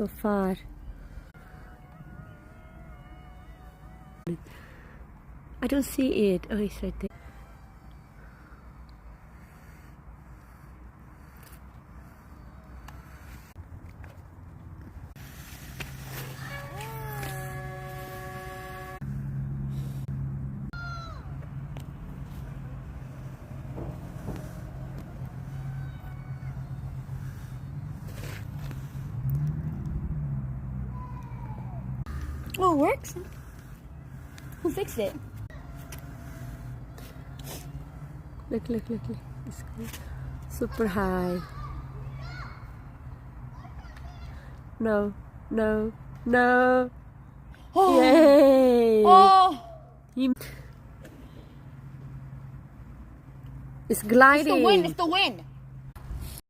so far. I don't see it. Oh, it's right there. Oh, it works? Who fixed it? Look. It's super high. No. Oh. Yay! Oh. It's gliding. It's the wind.